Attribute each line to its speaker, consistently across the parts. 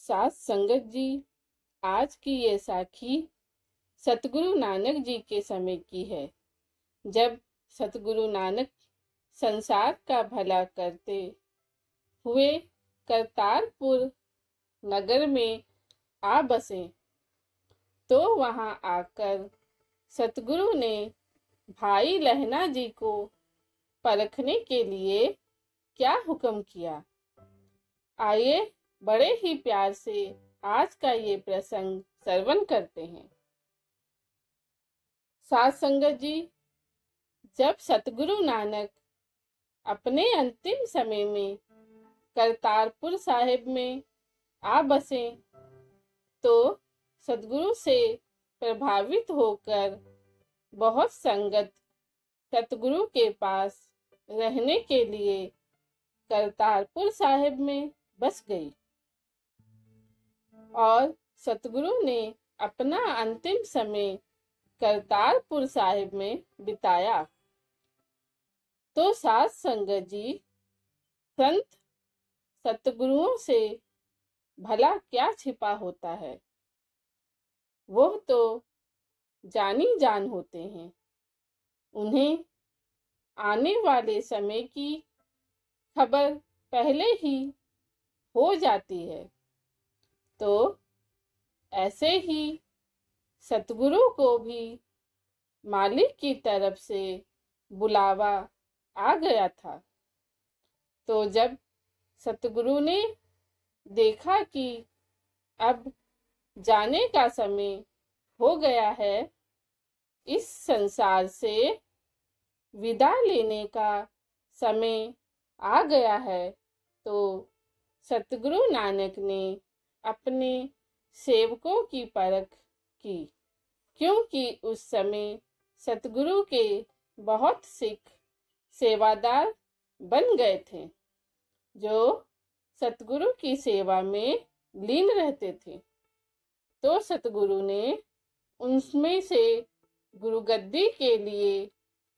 Speaker 1: साथ संगत जी, आज की ये साखी सतगुरु नानक जी के समय की है, जब सतगुरु नानक संसार का भला करते हुए करतारपुर नगर में आ बसे। तो वहां आकर सतगुरु ने भाई लहना जी को परखने के लिए क्या हुक्म किया, आइए बड़े ही प्यार से आज का ये प्रसंग श्रवण करते हैं। साथ संगत जी, जब सतगुरु नानक अपने अंतिम समय में करतारपुर साहिब में आ बसे, तो सतगुरु से प्रभावित होकर बहुत संगत सतगुरु के पास रहने के लिए करतारपुर साहिब में बस गई और सतगुरु ने अपना अंतिम समय करतारपुर साहिब में बिताया। तो साथ संगत जी, संत सतगुरुओं से भला क्या छिपा होता है, वो तो जानी जान होते हैं। उन्हें आने वाले समय की खबर पहले ही हो जाती है। तो ऐसे ही सतगुरु को भी मालिक की तरफ से बुलावा आ गया था। तो जब सतगुरु ने देखा कि अब जाने का समय हो गया है, इस संसार से विदा लेने का समय आ गया है, तो सतगुरु नानक ने अपने सेवकों की परख की, क्योंकि उस समय सतगुरु के बहुत सिख सेवादार बन गए थे, जो सतगुरु की सेवा में लीन रहते थे। तो सतगुरु ने उनमें से गुरुगद्दी के लिए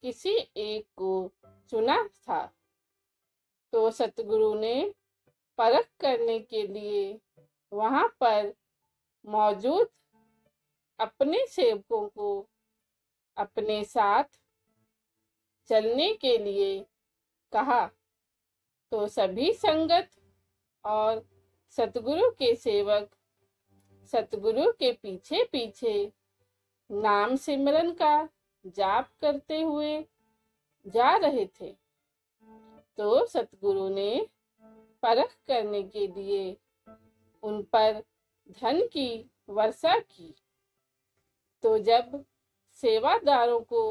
Speaker 1: किसी एक को चुना था। तो सतगुरु ने परख करने के लिए वहां पर मौजूद अपने सेवकों को अपने साथ चलने के लिए कहा। तो सभी संगत और सतगुरु के सेवक सतगुरु के पीछे पीछे नाम सिमरन का जाप करते हुए जा रहे थे। तो सतगुरु ने परख करने के लिए उन पर धन की वर्षा की। तो जब सेवादारों को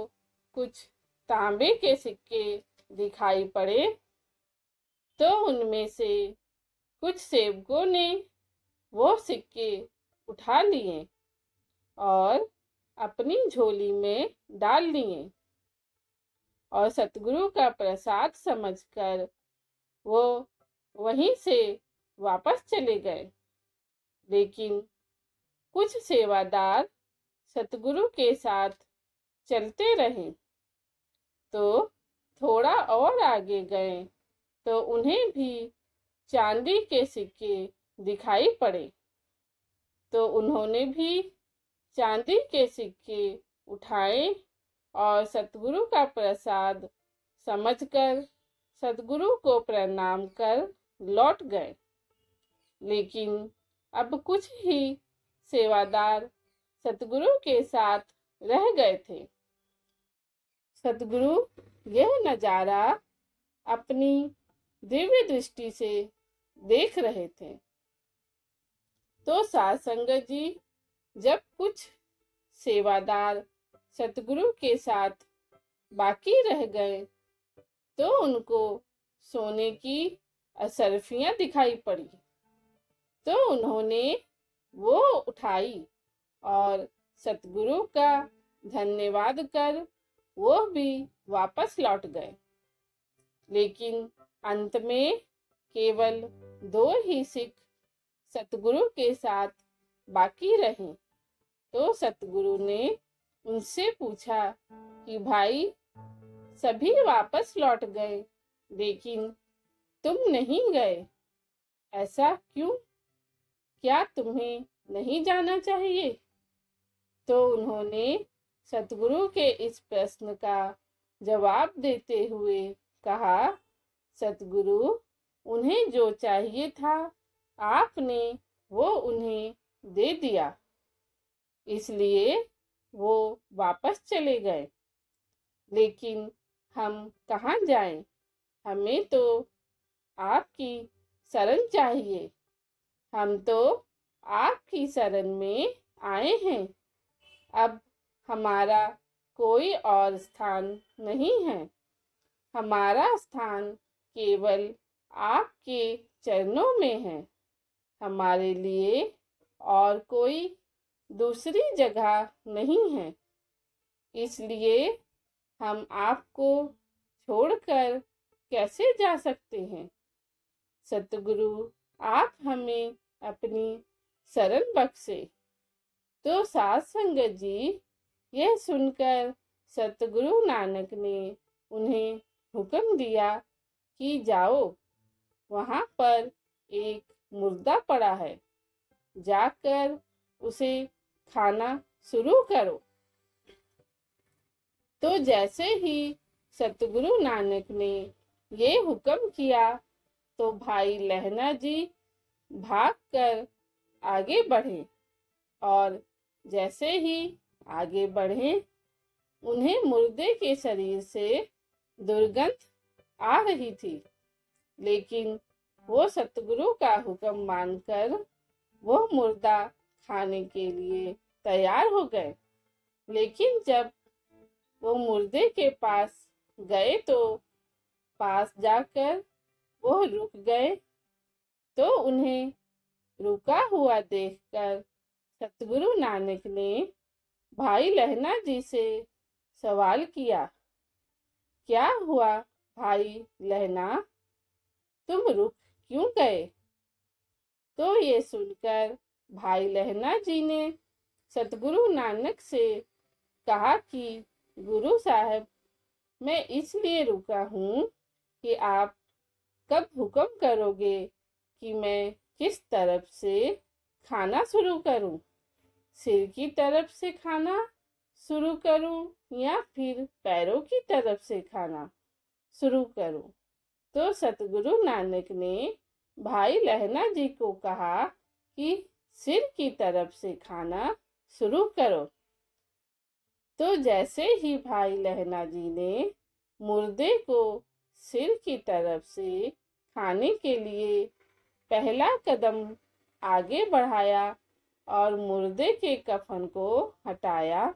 Speaker 1: कुछ तांबे के सिक्के दिखाई पड़े, तो उनमें से कुछ सेवकों ने वो सिक्के उठा लिए और अपनी झोली में डाल लिए और सतगुरु का प्रसाद समझकर वो वहीं से वापस चले गए। लेकिन कुछ सेवादार सतगुरु के साथ चलते रहे। तो थोड़ा और आगे गए तो उन्हें भी चांदी के सिक्के दिखाई पड़े। तो उन्होंने भी चांदी के सिक्के उठाए और सतगुरु का प्रसाद समझकर सतगुरु को प्रणाम कर लौट गए। लेकिन अब कुछ ही सेवादार सतगुरु के साथ रह गए थे। सतगुरु यह नजारा अपनी दिव्य दृष्टि से देख रहे थे। तो साथ संगत जी, जब कुछ सेवादार सतगुरु के साथ बाकी रह गए, तो उनको सोने की असरफियां दिखाई पड़ी। तो उन्होंने वो उठाई और सतगुरु का धन्यवाद कर वो भी वापस लौट गए। लेकिन अंत में केवल 2 ही सिख सतगुरु के साथ बाकी रहे। तो सतगुरु ने उनसे पूछा कि भाई, सभी वापस लौट गए लेकिन तुम नहीं गए, ऐसा क्यों? क्या तुम्हें नहीं जाना चाहिए? तो उन्होंने सतगुरु के इस प्रश्न का जवाब देते हुए कहा, सतगुरु, उन्हें जो चाहिए था आपने वो उन्हें दे दिया, इसलिए वो वापस चले गए। लेकिन हम कहाँ जाएं? हमें तो आपकी शरण चाहिए। हम तो आपकी शरण में आए हैं। अब हमारा कोई और स्थान नहीं है। हमारा स्थान केवल आपके चरणों में है। हमारे लिए और कोई दूसरी जगह नहीं है। इसलिए हम आपको छोड़कर कैसे जा सकते हैं? सतगुरु, आप हमें अपनी शरण बख्शे। तो साध संगत जी, यह सुनकर सतगुरु नानक ने उन्हें हुक्म दिया कि जाओ, वहां पर एक मुर्दा पड़ा है, जाकर उसे खाना शुरू करो। तो जैसे ही सतगुरु नानक ने ये हुक्म किया तो भाई लहना जी भागकर आगे बढ़े, और जैसे ही आगे बढ़े उन्हें मुर्दे के शरीर से दुर्गंध आ रही थी। लेकिन वो सतगुरु का हुक्म मानकर वो मुर्दा खाने के लिए तैयार हो गए। लेकिन जब वो मुर्दे के पास गए तो पास जाकर वो रुक गए। तो उन्हें रुका हुआ देखकर सतगुरु नानक ने भाई लहना जी से सवाल किया, क्या हुआ भाई लहना, तुम रुक क्यों गए? तो ये सुनकर भाई लहना जी ने सतगुरु नानक से कहा कि गुरु साहब, मैं इसलिए रुका हूँ कि आप कब हुक्म करोगे कि मैं किस तरफ से खाना शुरू करूं? सिर की तरफ से खाना शुरू करूं या फिर पैरों की तरफ से खाना शुरू करूं? तो सतगुरु नानक ने भाई लहना जी को कहा कि सिर की तरफ से खाना शुरू करो। तो जैसे ही भाई लहना जी ने मुर्दे को सिर की तरफ से खाने के लिए पहला कदम आगे बढ़ाया और मुर्दे के कफन को हटाया,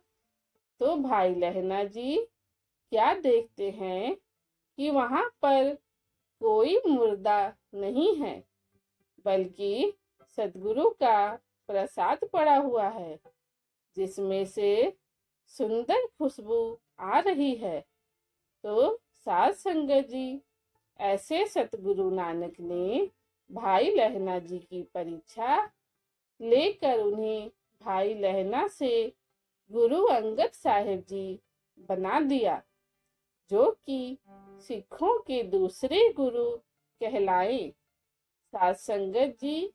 Speaker 1: तो भाई लहना जी क्या देखते हैं कि वहां पर कोई मुर्दा नहीं है, बल्कि सतगुरु का प्रसाद पड़ा हुआ है, जिसमें से सुंदर खुशबू आ रही है। तो साध संगत जी, ऐसे सतगुरु नानक ने भाई लहना जी की परीक्षा लेकर उन्हें भाई लहना से गुरु अंगद साहिब जी बना दिया, जो कि सिखों के दूसरे गुरु कहलाए। साध संगत जी,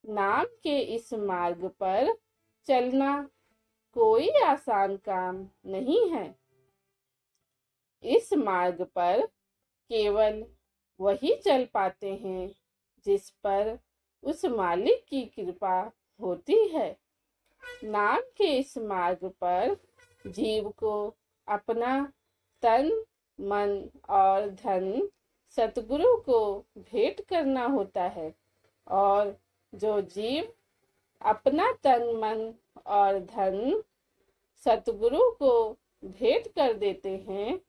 Speaker 1: नाम के इस मार्ग पर चलना कोई आसान काम नहीं है। इस मार्ग पर केवल वही चल पाते हैं जिस पर उस मालिक की कृपा होती है। नाम के इस मार्ग पर जीव को अपना तन, मन और धन सतगुरु को भेंट करना होता है, और जो जीव अपना तन, मन और धन सतगुरु को भेंट कर देते हैं,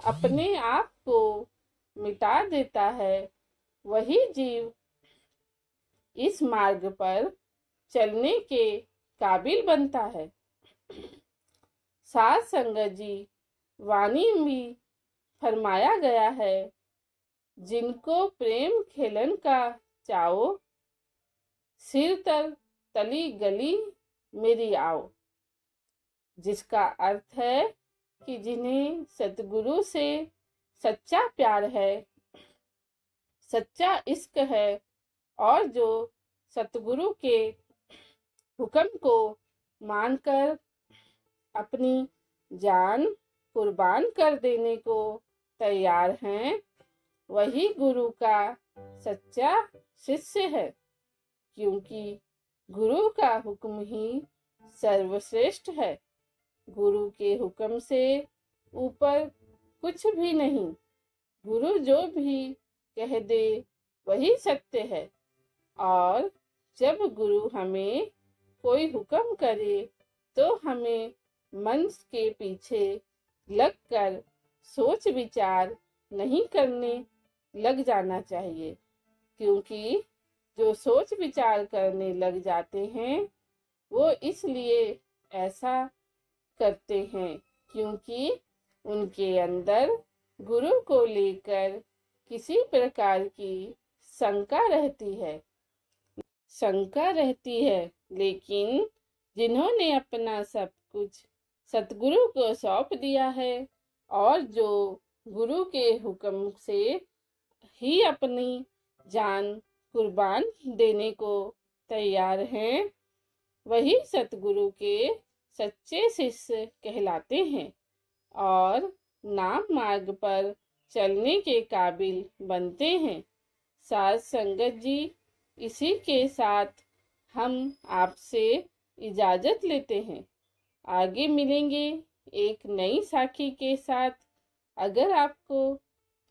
Speaker 1: अपने आप को मिटा देता है, वही जीव इस मार्ग पर चलने के काबिल बनता है। साध संगत जी, वाणी में फरमाया गया है, जिनको प्रेम खेलन का चाओ, सिर तर तली गली मेरी आओ। जिसका अर्थ है कि जिन्हें सतगुरु से सच्चा प्यार है, सच्चा इश्क है, और जो सतगुरु के हुक्म को मानकर अपनी जान कुर्बान कर देने को तैयार हैं, वही गुरु का सच्चा शिष्य है। क्योंकि गुरु का हुक्म ही सर्वश्रेष्ठ है। गुरु के हुक्म से ऊपर कुछ भी नहीं। गुरु जो भी कह दे वही सत्य है। और जब गुरु हमें कोई हुक्म करे तो हमें मन के पीछे लगकर सोच विचार नहीं करने लग जाना चाहिए। क्योंकि जो सोच विचार करने लग जाते हैं वो इसलिए ऐसा करते हैं क्योंकि उनके अंदर गुरु को लेकर किसी प्रकार की शंका रहती है। लेकिन जिन्होंने अपना सब कुछ सतगुरु को सौंप दिया है और जो गुरु के हुक्म से ही अपनी जान कुर्बान देने को तैयार हैं, वही सतगुरु के सच्चे शिष्य कहलाते हैं और नाम मार्ग पर चलने के काबिल बनते हैं। साथ संगत जी, इसी के साथ हम आपसे इजाज़त लेते हैं। आगे मिलेंगे एक नई साखी के साथ। अगर आपको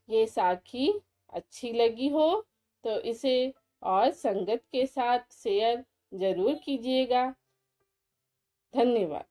Speaker 1: ये साखी अच्छी लगी हो तो इसे और संगत के साथ शेयर जरूर कीजिएगा। धन्यवाद।